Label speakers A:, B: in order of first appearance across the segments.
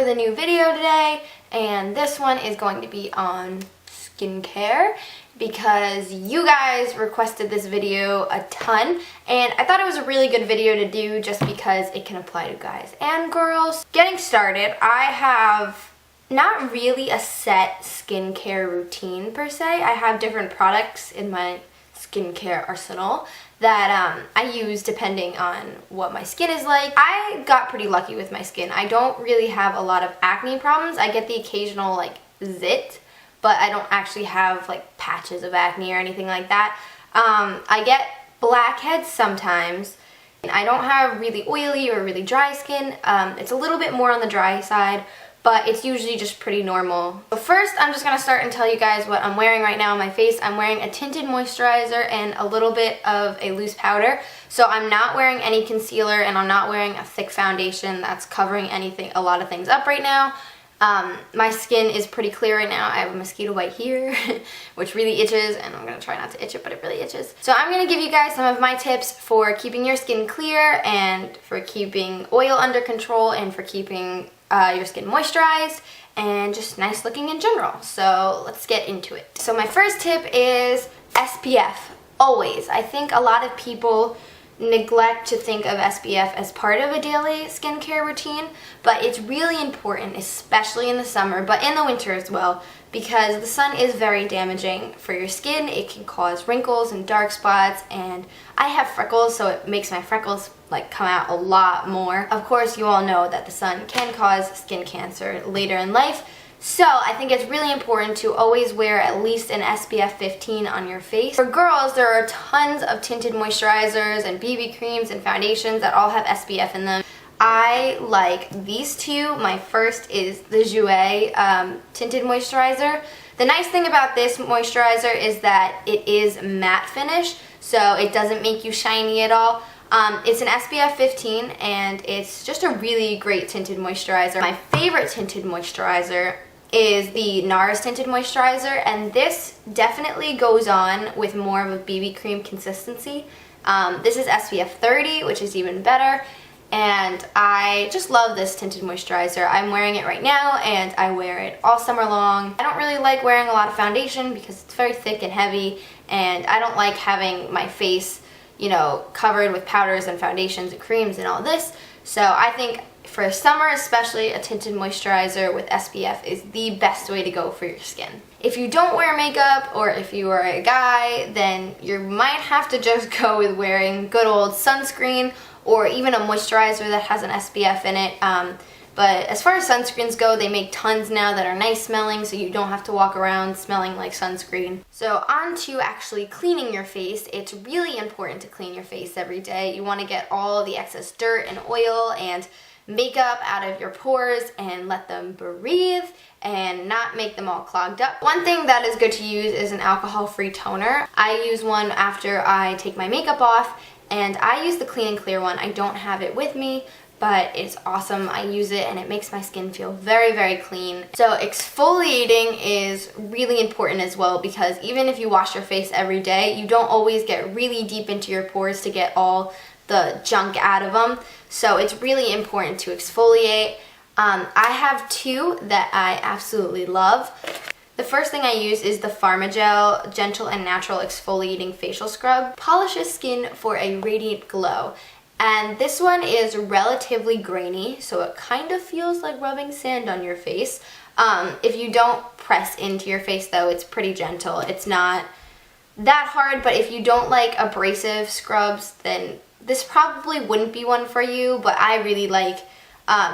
A: with a new video today, and this one is going to be on skincare because you guys requested this video a ton, and I thought it was a really good video to do just because it can apply to guys and girls. Getting started, I have not really a set skincare routine per se. I have different products in my skincare arsenal that I use depending on what my skin is like. I got pretty lucky with my skin. I don't really have a lot of acne problems. I get the occasional like zit, but I don't actually have like patches of acne or anything like that. I get blackheads sometimes. I don't have really oily or really dry skin. It's a little bit more on the dry side, but it's usually just pretty normal. So first, I'm just gonna start and tell you guys what I'm wearing right now on my face. I'm wearing a tinted moisturizer and a little bit of a loose powder. So I'm not wearing any concealer and I'm not wearing a thick foundation that's covering a lot of things up right now. My skin is pretty clear right now. I have a mosquito bite here, which really itches, and I'm gonna try not to itch it, but it really itches. So I'm gonna give you guys some of my tips for keeping your skin clear and for keeping oil under control and for keeping your skin moisturized and just nice looking in general. So let's get into it. So my first tip is SPF, always. I think a lot of people neglect to think of SPF as part of a daily skincare routine, but it's really important, especially in the summer, but in the winter as well, because the sun is very damaging for your skin. It can cause wrinkles and dark spots, and I have freckles, so it makes my freckles like come out a lot more. Of course, you all know that the sun can cause skin cancer later in life, so I think it's really important to always wear at least an SPF 15 on your face. For girls, there are tons of tinted moisturizers and BB creams and foundations that all have SPF in them. I like these two. My first is the Jouer tinted moisturizer. The nice thing about this moisturizer is that it is matte finish, so it doesn't make you shiny at all. It's an SPF 15 and it's just a really great tinted moisturizer. My favorite tinted moisturizer is the NARS tinted moisturizer, and this definitely goes on with more of a BB cream consistency. This is SPF 30, which is even better, and I just love this tinted moisturizer. I'm wearing it right now and I wear it all summer long. I don't really like wearing a lot of foundation because it's very thick and heavy, and I don't like having my face, you know, covered with powders and foundations and creams and all this. So I think for summer especially, a tinted moisturizer with SPF is the best way to go for your skin. If you don't wear makeup, or if you are a guy, then you might have to just go with wearing good old sunscreen or even a moisturizer that has an SPF in it. But as far as sunscreens go, they make tons now that are nice smelling, so you don't have to walk around smelling like sunscreen. So on to actually cleaning your face. It's really important to clean your face every day. You want to get all the excess dirt and oil and makeup out of your pores and let them breathe and not make them all clogged up. One thing that is good to use is an alcohol-free toner. I use one after I take my makeup off, and I use the Clean and Clear one. I don't have it with me, but it's awesome. I use it and it makes my skin feel very, very clean. So exfoliating is really important as well, because even if you wash your face every day, you don't always get really deep into your pores to get all the junk out of them. So it's really important to exfoliate. I have two that I absolutely love. The first thing I use is the Pharmagel Gentle and Natural Exfoliating Facial Scrub. Polishes skin for a radiant glow. And this one is relatively grainy, so it kind of feels like rubbing sand on your face. If you don't press into your face though, it's pretty gentle. It's not that hard, but if you don't like abrasive scrubs, then this probably wouldn't be one for you, but I really like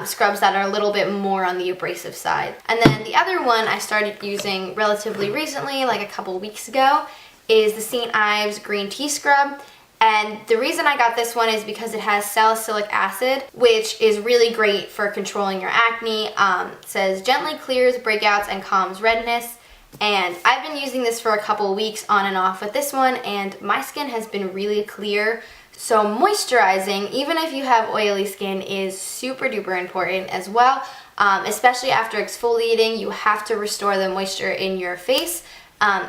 A: scrubs that are a little bit more on the abrasive side. And then the other one I started using relatively recently, like a couple weeks ago, is the St. Ives Green Tea Scrub. And the reason I got this one is because it has salicylic acid, which is really great for controlling your acne. It says gently clears breakouts and calms redness. And I've been using this for a couple weeks on and off with this one, and my skin has been really clear. So moisturizing, even if you have oily skin, is super duper important as well. Especially after exfoliating, you have to restore the moisture in your face.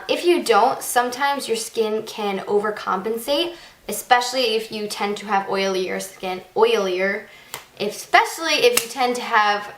A: If you don't, sometimes your skin can overcompensate, especially if you tend to have oilier skin, especially if you tend to have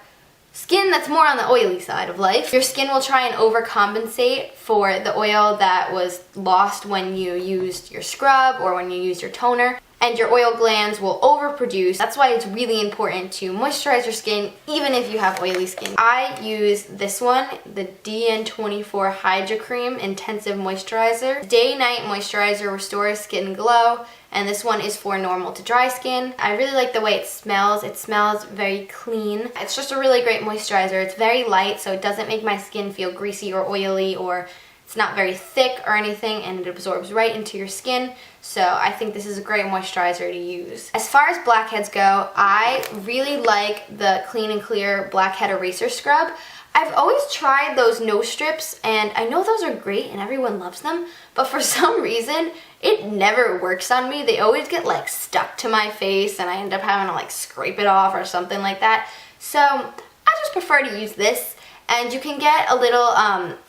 A: skin that's more on the oily side of life. Your skin will try and overcompensate for the oil that was lost when you used your scrub or when you used your toner, and your oil glands will overproduce. That's why it's really important to moisturize your skin even if you have oily skin. I use this one, the DN24 Hydra Cream Intensive Moisturizer. Day-night moisturizer restores skin glow, and this one is for normal to dry skin. I really like the way it smells. It smells very clean. It's just a really great moisturizer. It's very light, so it doesn't make my skin feel greasy or oily, or it's not very thick or anything, and it absorbs right into your skin. So I think this is a great moisturizer to use. As far as blackheads go, I really like the Clean and Clear Blackhead Eraser Scrub. I've always tried those nose strips, and I know those are great and everyone loves them, but for some reason, it never works on me. They always get like stuck to my face and I end up having to like scrape it off or something like that. So I just prefer to use this. And you can get a little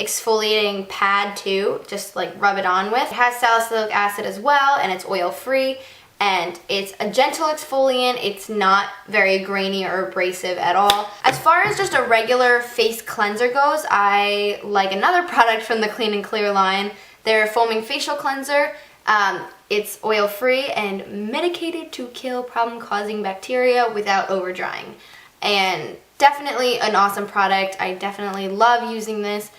A: exfoliating pad too, just like rub it on with. It has salicylic acid as well, and it's oil free, and it's a gentle exfoliant. It's not very grainy or abrasive at all. As far as just a regular face cleanser goes, I like another product from the Clean and Clear line, their foaming facial cleanser. It's oil free and medicated to kill problem-causing bacteria without over drying. And definitely an awesome product. I definitely love using this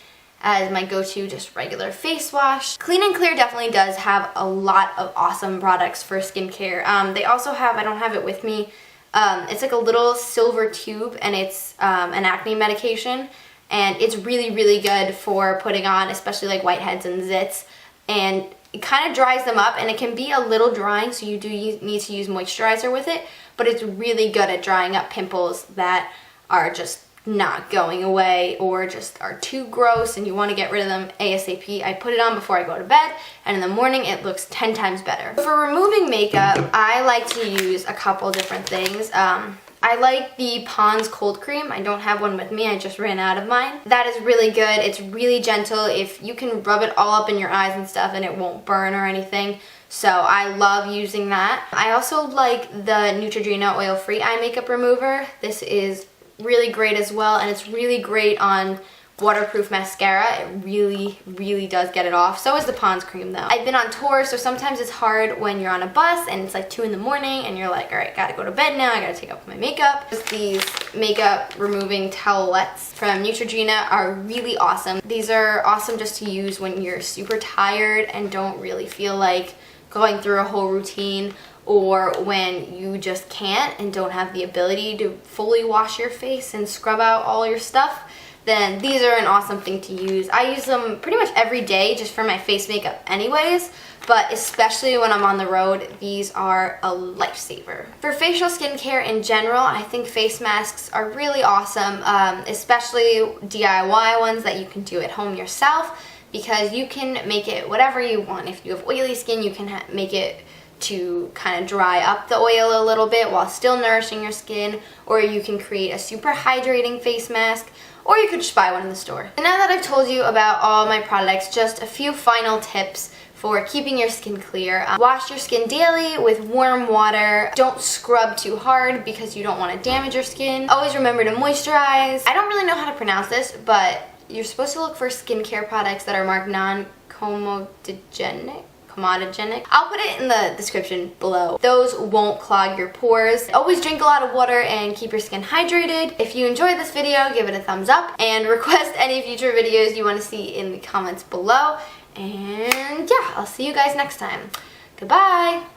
A: as my go-to just regular face wash. Clean and Clear definitely does have a lot of awesome products for skincare. They also have, I don't have it with me, it's like a little silver tube, and it's an acne medication, and it's really, really good for putting on, especially like whiteheads and zits, and it kind of dries them up, and it can be a little drying, so you do need to use moisturizer with it, but it's really good at drying up pimples that are just not going away or just are too gross and you want to get rid of them ASAP. I put it on before I go to bed, and in the morning it looks 10 times better. For removing makeup, I like to use a couple different things. I like the Pond's Cold Cream. I don't have one with me, I just ran out of mine. That is really good. It's really gentle. If you can rub it all up in your eyes and stuff and it won't burn or anything. So I love using that. I also like the Neutrogena Oil Free Eye Makeup Remover. This is really great as well, and it's really great on waterproof mascara. It really, really does get it off. So is the Pond's cream though. I've been on tour, so sometimes it's hard when you're on a bus and it's like 2 in the morning and you're like, all right, gotta go to bed now, I gotta take off my makeup. These makeup removing towelettes from Neutrogena are really awesome. These are awesome just to use when you're super tired and don't really feel like going through a whole routine, or when you just can't and don't have the ability to fully wash your face and scrub out all your stuff, then these are an awesome thing to use. I use them pretty much every day just for my face makeup anyways, but especially when I'm on the road, these are a lifesaver. For facial skincare in general, I think face masks are really awesome, especially DIY ones that you can do at home yourself, because you can make it whatever you want. If you have oily skin, you can make it to kind of dry up the oil a little bit while still nourishing your skin, or you can create a super hydrating face mask, or you could just buy one in the store. And now that I've told you about all my products, just a few final tips for keeping your skin clear. Wash your skin daily with warm water. Don't scrub too hard because you don't want to damage your skin. Always remember to moisturize. I don't really know how to pronounce this, but you're supposed to look for skincare products that are marked non-comedogenic. I'll put it in the description below. Those won't clog your pores. Always drink a lot of water and keep your skin hydrated. If you enjoyed this video, give it a thumbs up and request any future videos you want to see in the comments below. And yeah, I'll see you guys next time. Goodbye!